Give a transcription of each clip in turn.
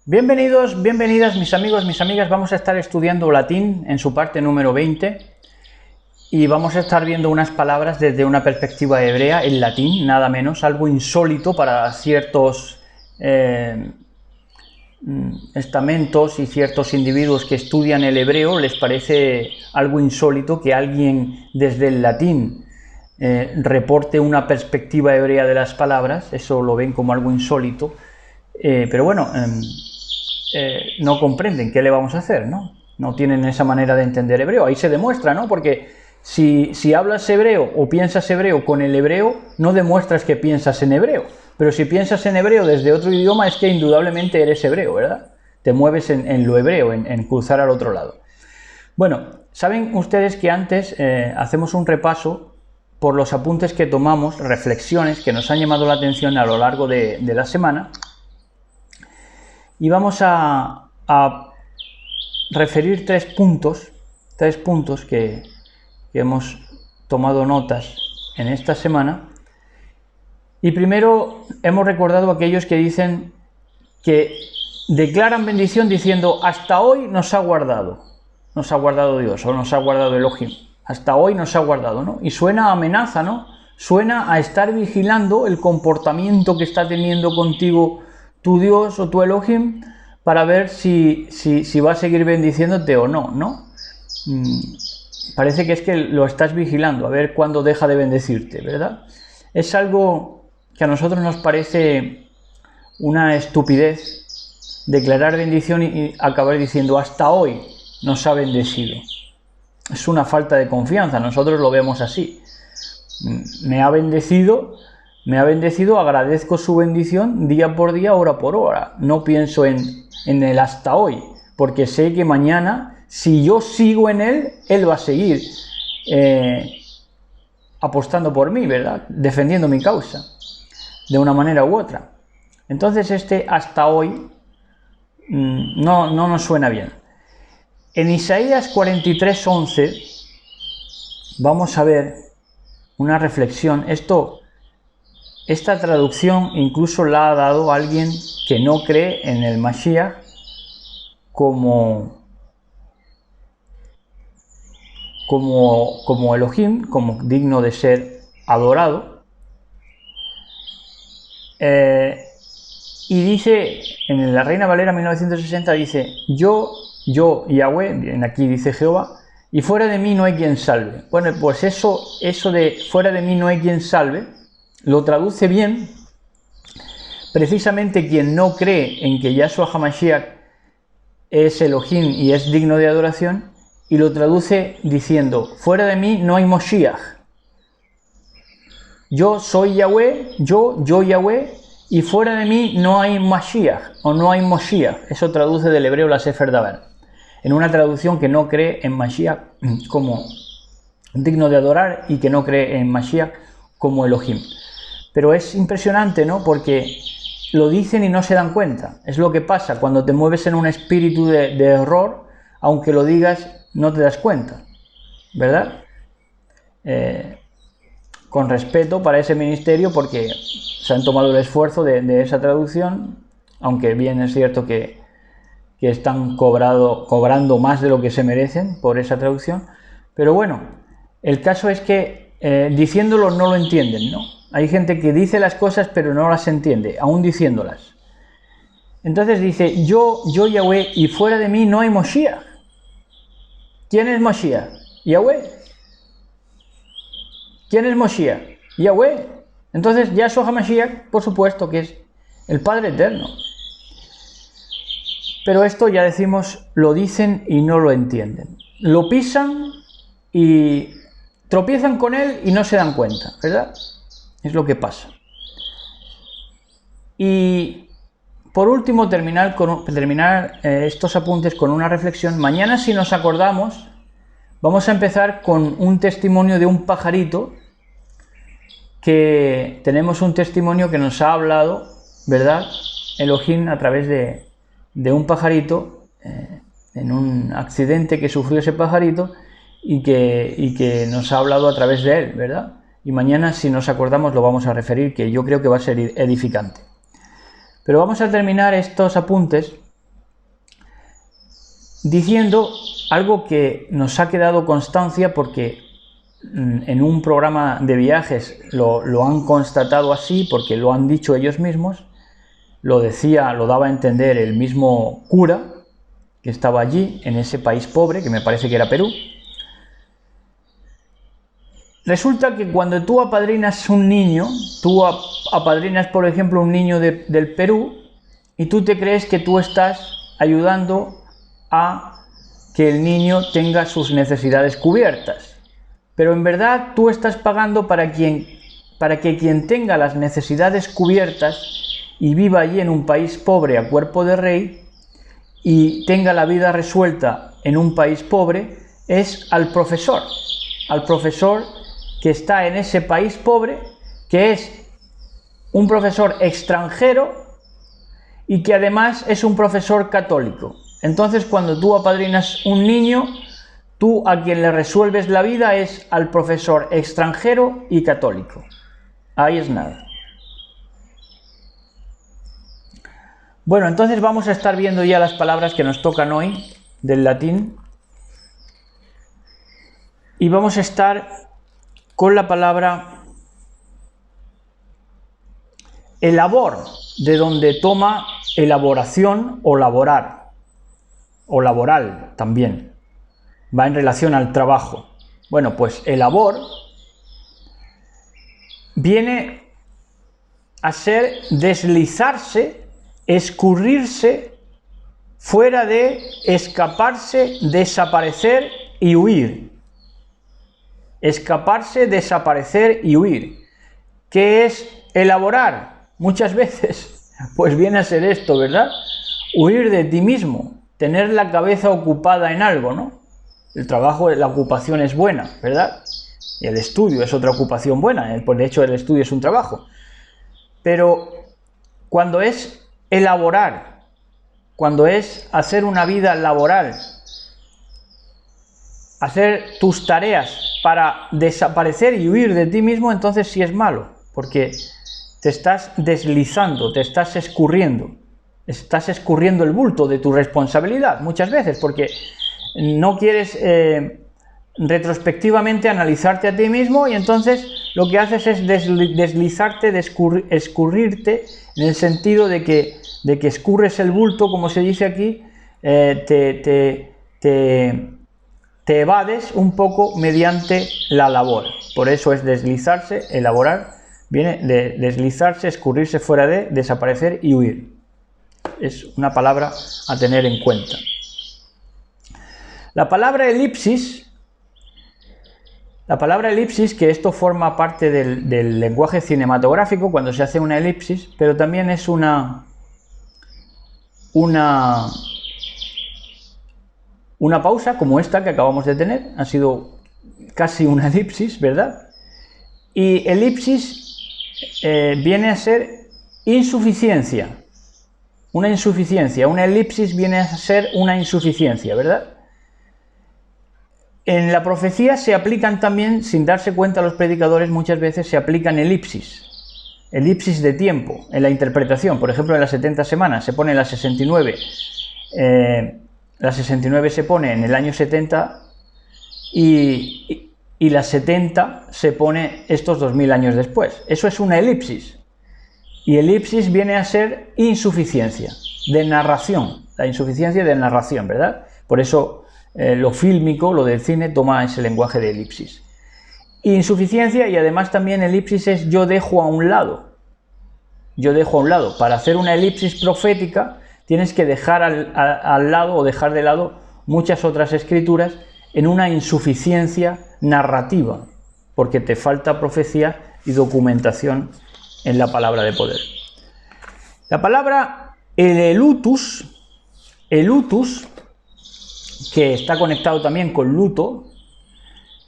Bienvenidos, bienvenidas mis amigos, mis amigas. Vamos a estar estudiando latín en su parte número 20 y vamos a estar viendo unas palabras desde una perspectiva hebrea, en latín, nada menos, algo insólito para ciertos estamentos y ciertos individuos que estudian el hebreo. Les parece algo insólito que alguien desde el latín reporte una perspectiva hebrea de las palabras. Eso lo ven como algo insólito, pero bueno, no comprenden qué le vamos a hacer, ¿no? No tienen esa manera de entender hebreo. Ahí se demuestra, ¿no? Porque si hablas hebreo o piensas hebreo con el hebreo, no demuestras que piensas en hebreo. Pero si piensas en hebreo desde otro idioma, es que indudablemente eres hebreo, ¿verdad? Te mueves en lo hebreo, en cruzar al otro lado. Bueno, saben ustedes que antes hacemos un repaso por los apuntes que tomamos, reflexiones que nos han llamado la atención a lo largo de la semana. Y vamos a referir tres puntos que hemos tomado notas en esta semana. Y primero hemos recordado a aquellos que dicen que declaran bendición diciendo: hasta hoy nos ha guardado Dios, o nos ha guardado Elohim, hasta hoy nos ha guardado, ¿no? Y suena a amenaza, ¿no? Suena a estar vigilando el comportamiento que está teniendo contigo tu Dios o tu Elohim para ver si va a seguir bendiciéndote o no, ¿no? Parece que es que lo estás vigilando, a ver cuándo deja de bendecirte, ¿verdad? Es algo que a nosotros nos parece una estupidez declarar bendición y acabar diciendo hasta hoy nos ha bendecido. Es una falta de confianza, nosotros lo vemos así. Me ha bendecido, agradezco su bendición día por día, hora por hora. No pienso en el hasta hoy, porque sé que mañana, si yo sigo en él va a seguir apostando por mí, ¿verdad? Defendiendo mi causa, de una manera u otra. Entonces este hasta hoy no nos suena bien. En Isaías 43:11 vamos a ver una reflexión. Esta traducción incluso la ha dado alguien que no cree en el Mashiach como Elohim, como digno de ser adorado. Y dice, en la Reina Valera 1960 dice: yo Yahweh, aquí dice Jehová, y fuera de mí no hay quien salve. Bueno, pues eso de fuera de mí no hay quien salve, lo traduce bien precisamente quien no cree en que Yahshua HaMashiach es Elohim y es digno de adoración, y lo traduce diciendo: fuera de mí no hay Moshiach. Yo soy Yahweh, yo Yahweh, y fuera de mí no hay Mashiach, o no hay Moshiach. Eso traduce del hebreo la Sefer Daber, en una traducción que no cree en Mashiach como digno de adorar y que no cree en Mashiach como Elohim. Pero es impresionante, ¿no? Porque lo dicen y no se dan cuenta. Es lo que pasa cuando te mueves en un espíritu de error, aunque lo digas, no te das cuenta, ¿verdad? Con respeto para ese ministerio, porque se han tomado el esfuerzo de esa traducción, aunque bien es cierto que están cobrando más de lo que se merecen por esa traducción. Pero bueno, el caso es que diciéndolo no lo entienden, ¿no? Hay gente que dice las cosas pero no las entiende, aún diciéndolas. Entonces dice: yo Yahweh, y fuera de mí no hay Moshiach. ¿Quién es Moshiach? Yahweh. ¿Quién es Moshiach? Yahweh. Entonces Yahshua HaMashiach, por supuesto que es el Padre Eterno. Pero esto, ya decimos, lo dicen y no lo entienden. Lo pisan y tropiezan con él y no se dan cuenta, ¿verdad? Es lo que pasa. Y por último, terminar estos apuntes con una reflexión. Mañana, si nos acordamos, vamos a empezar con un testimonio de un pajarito, que tenemos un testimonio que nos ha hablado, ¿verdad?, Elohim a través de un pajarito, en un accidente que sufrió ese pajarito, y que nos ha hablado a través de él, ¿verdad? Y mañana, si nos acordamos, lo vamos a referir, que yo creo que va a ser edificante. Pero vamos a terminar estos apuntes diciendo algo que nos ha quedado constancia porque en un programa de viajes lo han constatado así, porque lo han dicho ellos mismos, lo daba a entender el mismo cura que estaba allí, en ese país pobre, que me parece que era Perú. Resulta que cuando tú apadrinas un niño, tú apadrinas, por ejemplo, un niño del Perú, y tú te crees que tú estás ayudando a que el niño tenga sus necesidades cubiertas. Pero en verdad tú estás pagando para que quien tenga las necesidades cubiertas y viva allí en un país pobre a cuerpo de rey y tenga la vida resuelta en un país pobre, es al profesor que está en ese país pobre, que es un profesor extranjero y que además es un profesor católico. Entonces, cuando tú apadrinas un niño, tú a quien le resuelves la vida es al profesor extranjero y católico. Ahí es nada. Bueno, entonces vamos a estar viendo ya las palabras que nos tocan hoy del latín. Y vamos a estar con la palabra elabor, de donde toma elaboración o laborar, o laboral también. Va en relación al trabajo. Bueno, pues elabor viene a ser deslizarse, escurrirse, fuera de, escaparse, desaparecer y huir. Escaparse, desaparecer y huir. ¿Qué es elaborar? Muchas veces, pues viene a ser esto, ¿verdad? Huir de ti mismo, tener la cabeza ocupada en algo, ¿no? El trabajo, la ocupación es buena, ¿verdad? Y el estudio es otra ocupación buena, pues de hecho el estudio es un trabajo. Pero cuando es elaborar, cuando es hacer una vida laboral, hacer tus tareas para desaparecer y huir de ti mismo, entonces sí es malo, porque te estás deslizando, te estás escurriendo el bulto de tu responsabilidad muchas veces, porque no quieres retrospectivamente analizarte a ti mismo y entonces lo que haces es deslizarte, escurrirte, en el sentido de que escurres el bulto, como se dice aquí, te evades un poco mediante la labor. Por eso es deslizarse, elaborar, viene de deslizarse, escurrirse fuera de, desaparecer y huir. Es una palabra a tener en cuenta. La palabra elipsis, que esto forma parte del lenguaje cinematográfico cuando se hace una elipsis, pero también es una pausa como esta que acabamos de tener, ha sido casi una elipsis, ¿verdad? Y elipsis viene a ser insuficiencia, una elipsis viene a ser una insuficiencia, ¿verdad? En la profecía se aplican también, sin darse cuenta los predicadores, muchas veces se aplican elipsis de tiempo en la interpretación. Por ejemplo, en las 70 semanas se pone las 69, las 69 se pone en el año 70 y las 70 se pone estos 2000 años después. Eso es una elipsis. Y elipsis viene a ser insuficiencia de narración, la insuficiencia de narración, ¿verdad? Por eso lo fílmico, lo del cine, toma ese lenguaje de elipsis. Insuficiencia, y además también elipsis es yo dejo a un lado. Yo dejo a un lado. Para hacer una elipsis profética tienes que dejar al lado o dejar de lado muchas otras escrituras en una insuficiencia narrativa, porque te falta profecía y documentación en la palabra de poder. La palabra elutus, que está conectado también con luto,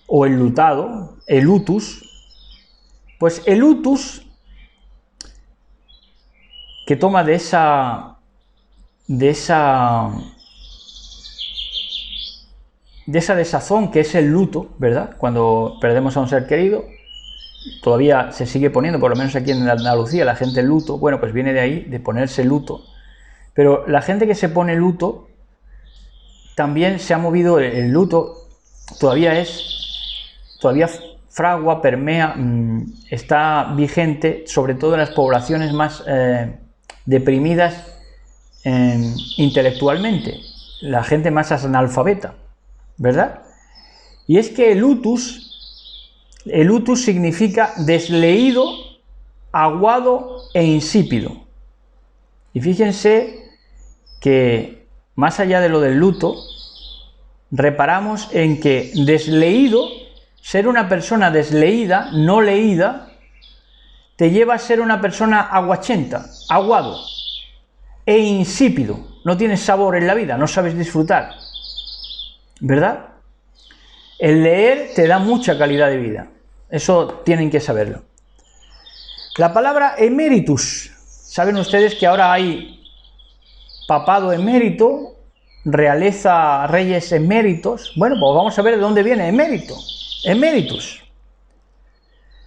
o enlutado, elutus, pues elutus, que toma de esa desazón que es el luto, ¿verdad? Cuando perdemos a un ser querido, todavía se sigue poniendo, por lo menos aquí en Andalucía, la gente luto, bueno, pues viene de ahí, de ponerse luto. Pero la gente que se pone luto también se ha movido el luto, todavía fragua, permea, está vigente, sobre todo en las poblaciones más deprimidas intelectualmente, la gente más analfabeta, ¿verdad? Y es que el lutus significa desleído, aguado e insípido. Y fíjense que más allá de lo del luto, reparamos en que desleído, ser una persona desleída, no leída, te lleva a ser una persona aguachenta, aguado e insípido. No tienes sabor en la vida, no sabes disfrutar, ¿verdad? El leer te da mucha calidad de vida, eso tienen que saberlo. La palabra emeritus, saben ustedes que ahora hay papado emérito, realeza, reyes eméritos. Bueno, pues vamos a ver de dónde viene emérito, emeritus.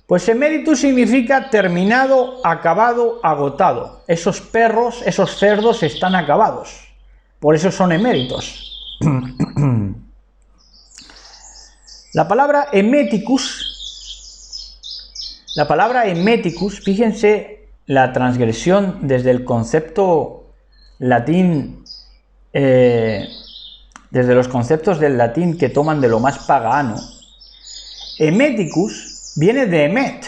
Pues emeritus significa terminado, acabado, agotado. Esos perros, esos cerdos están acabados, por eso son eméritos. La palabra emeticus, fíjense la transgresión desde el concepto latín, desde los conceptos del latín que toman de lo más pagano. Emeticus viene de emet,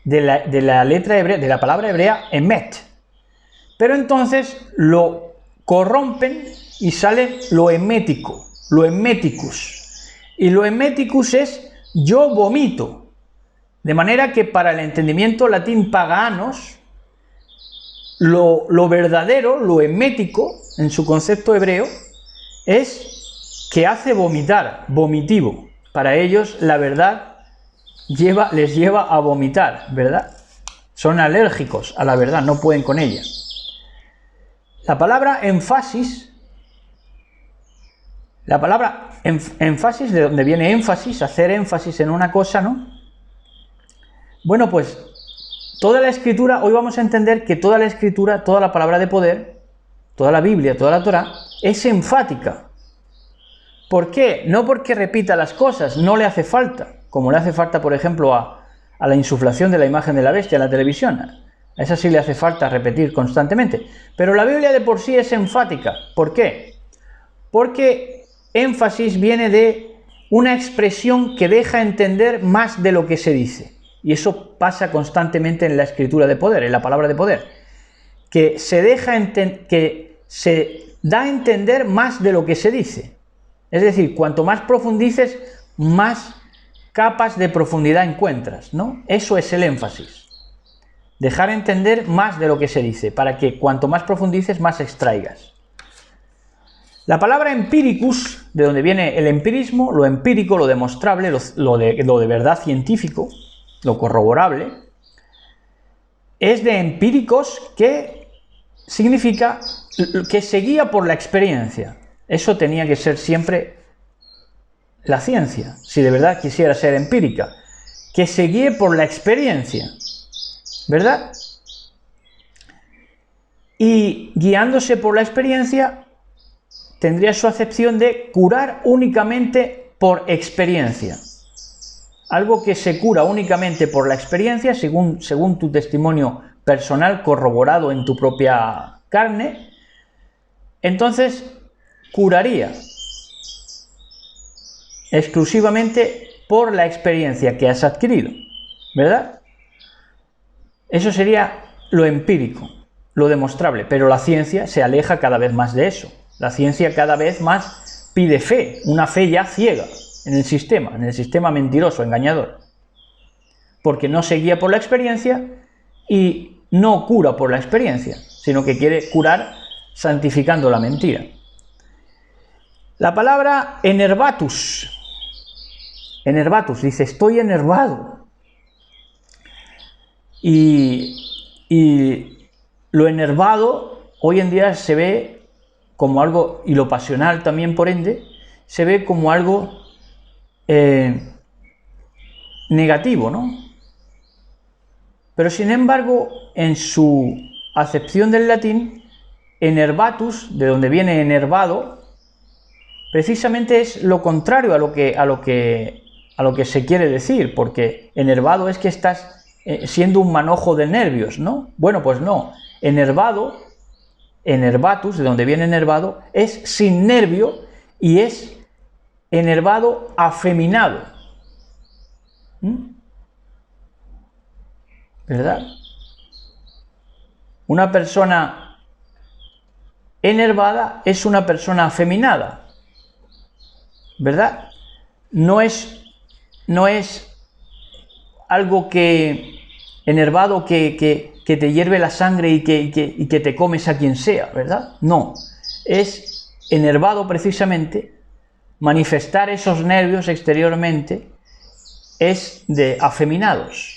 de la letra hebrea, de la palabra hebrea emet, pero entonces lo corrompen y sale lo emético, lo emeticus. Y lo emeticus es yo vomito, de manera que para el entendimiento latín paganos, lo verdadero, lo emético, en su concepto hebreo, es que hace vomitar, vomitivo. Para ellos la verdad les lleva a vomitar, ¿verdad? Son alérgicos a la verdad, no pueden con ella. La palabra énfasis, de donde viene énfasis, hacer énfasis en una cosa, ¿no? Bueno, pues toda la escritura, hoy vamos a entender que toda la escritura, toda la palabra de poder, toda la Biblia, toda la Torá, es enfática. ¿Por qué? No porque repita las cosas, no le hace falta, como le hace falta, por ejemplo, a la insuflación de la imagen de la bestia en la televisión. A esa sí le hace falta repetir constantemente. Pero la Biblia de por sí es enfática. ¿Por qué? Porque énfasis viene de una expresión que deja entender más de lo que se dice. Y eso pasa constantemente en la escritura de poder, en la palabra de poder. Que se da a entender más de lo que se dice. Es decir, cuanto más profundices, más capas de profundidad encuentras, ¿no? Eso es el énfasis. Dejar entender más de lo que se dice, para que cuanto más profundices, más extraigas. La palabra empiricus, de donde viene el empirismo, lo empírico, lo demostrable, lo de verdad científico, lo corroborable, es de empíricos, que significa que se guía por la experiencia. Eso tenía que ser siempre la ciencia, si de verdad quisiera ser empírica, que se guíe por la experiencia, ¿verdad? Y guiándose por la experiencia, tendría su acepción de curar únicamente por experiencia. Algo que se cura únicamente por la experiencia, según tu testimonio personal corroborado en tu propia carne, entonces curaría exclusivamente por la experiencia que has adquirido, ¿verdad? Eso sería lo empírico, lo demostrable, pero la ciencia se aleja cada vez más de eso. La ciencia cada vez más pide fe, una fe ya ciega en el sistema mentiroso, engañador, porque no se guía por la experiencia y no cura por la experiencia, sino que quiere curar santificando la mentira. La palabra enervatus dice estoy enervado, y lo enervado hoy en día se ve como algo, y lo pasional también por ende, se ve como algo negativo, ¿no? Pero sin embargo, en su acepción del latín, enervatus, de donde viene enervado, precisamente es lo contrario a lo que se quiere decir, porque enervado es que estás siendo un manojo de nervios, ¿no? Bueno, pues no. Enervado, enervatus, de donde viene enervado, es sin nervio y es enervado afeminado. ¿Verdad? Una persona enervada es una persona afeminada, ¿verdad? No es algo que enervado que te hierve la sangre y que te comes a quien sea, ¿verdad? No, es enervado precisamente, manifestar esos nervios exteriormente es de afeminados.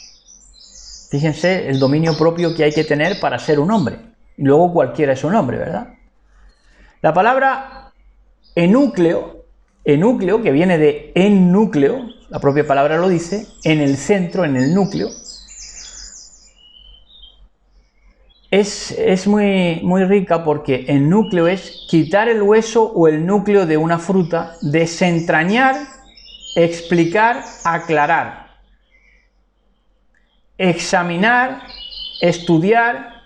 Fíjense el dominio propio que hay que tener para ser un hombre. Y luego cualquiera es un hombre, ¿verdad? La palabra enúcleo, que viene de en núcleo, la propia palabra lo dice, en el centro, en el núcleo, es muy rica porque el núcleo es quitar el hueso o el núcleo de una fruta, desentrañar, explicar, aclarar. Examinar, estudiar,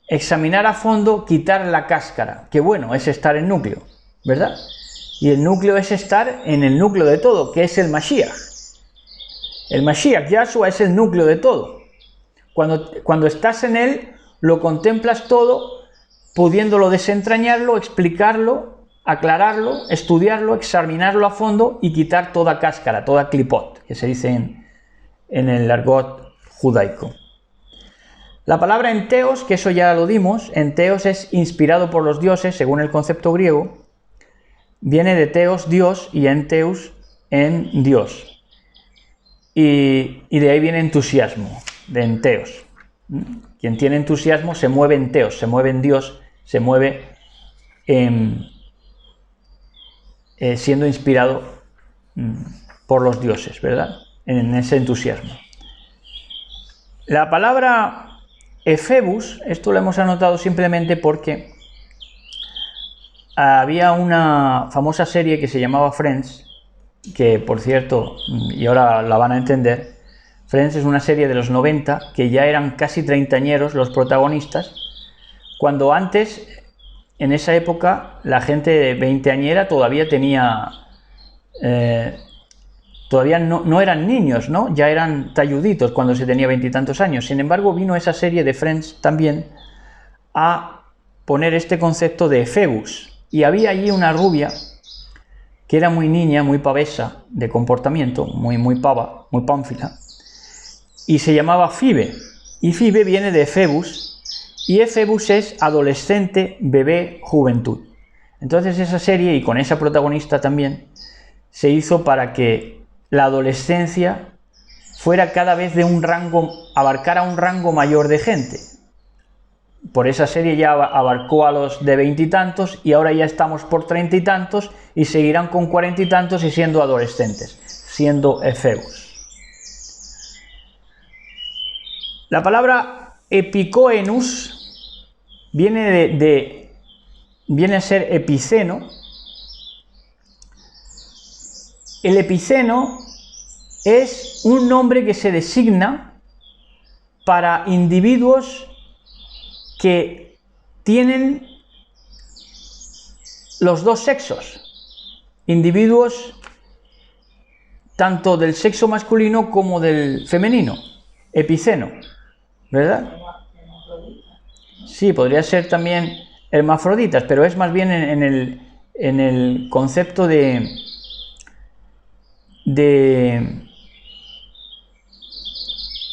examinar a fondo, quitar la cáscara, que bueno, es estar en núcleo, ¿verdad? Y el núcleo es estar en el núcleo de todo, que es el Mashiach. El Mashiach, Yahshua, es el núcleo de todo. Cuando estás en él, lo contemplas todo, pudiéndolo desentrañarlo, explicarlo, aclararlo, estudiarlo, examinarlo a fondo y quitar toda cáscara, toda clipot, que se dice en el argot judaico. La palabra enteos, que eso ya lo dimos, enteos es inspirado por los dioses, según el concepto griego, viene de teos, Dios, y enteus, en Dios. Y de ahí viene entusiasmo, de enteos. Quien tiene entusiasmo se mueve en teos, se mueve en Dios, se mueve siendo inspirado por los dioses, ¿verdad? En ese entusiasmo. La palabra efebus, esto lo hemos anotado simplemente porque había una famosa serie que se llamaba Friends, que por cierto, y ahora la van a entender, Friends es una serie de los 90, que ya eran casi treintañeros los protagonistas, cuando antes, en esa época, la gente veinteañera todavía tenía... todavía no eran niños, ¿no? Ya eran talluditos cuando se tenía veintitantos años. Sin embargo, vino esa serie de Friends también a poner este concepto de efebus. Y había allí una rubia que era muy niña, muy pavesa de comportamiento, muy pava, muy pánfila, y se llamaba Fibe. Y Fibe viene de efebus, y efebus es adolescente, bebé, juventud. Entonces esa serie, y con esa protagonista también, se hizo para que la adolescencia fuera cada vez de un rango, abarcara un rango mayor de gente. Por esa serie ya abarcó a los de veintitantos y ahora ya estamos por treinta y tantos y seguirán con cuarenta y tantos y siendo adolescentes, siendo efebus. La palabra epicoenus viene a ser epiceno. El epiceno es un nombre que se designa para individuos que tienen los dos sexos, individuos tanto del sexo masculino como del femenino, epiceno, ¿verdad? Sí, podría ser también hermafroditas, pero es más bien en el concepto de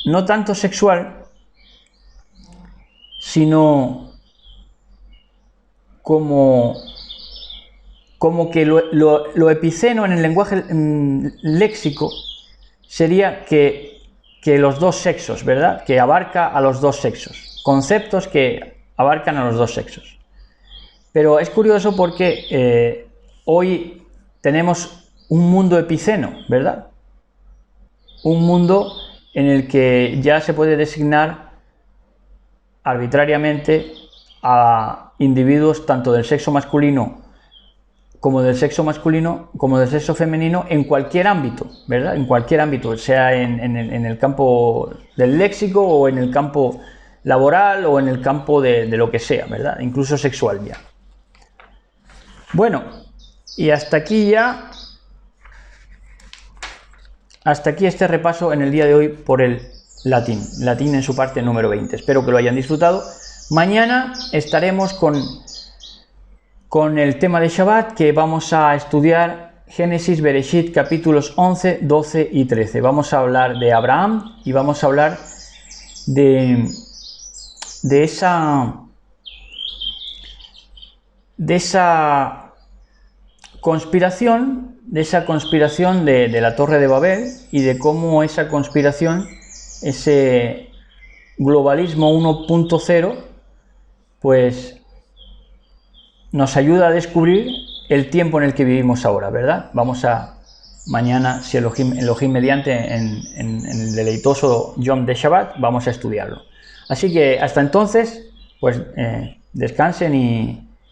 no tanto sexual, sino como que lo epiceno en el lenguaje léxico sería que los dos sexos, ¿verdad? Que abarca a los dos sexos, conceptos que abarcan a los dos sexos. Pero es curioso porque hoy tenemos un mundo epiceno, ¿verdad? Un mundo en el que ya se puede designar arbitrariamente a individuos tanto del sexo masculino como del sexo masculino, como del sexo femenino, en cualquier ámbito, ¿verdad? En cualquier ámbito, sea en el campo del léxico o en el campo laboral o en el campo de lo que sea, ¿verdad? Incluso sexual ya. Bueno, y hasta aquí este repaso en el día de hoy por el latín en su parte número 20. Espero que lo hayan disfrutado. Mañana estaremos con el tema de Shabbat, que vamos a estudiar Génesis, Bereshit, capítulos 11, 12 y 13. Vamos a hablar de Abraham y vamos a hablar de esa conspiración, de la Torre de Babel, y de cómo esa conspiración, ese globalismo 1.0, pues nos ayuda a descubrir el tiempo en el que vivimos ahora, ¿verdad? Vamos a mañana, si Elohim mediante, en el deleitoso Yom de Shabbat, vamos a estudiarlo. Así que hasta entonces, pues descansen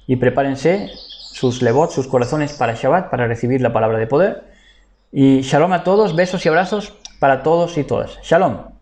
y prepárense sus levot, sus corazones para Shabbat, para recibir la palabra de poder. Y shalom a todos, besos y abrazos para todos y todas. Shalom.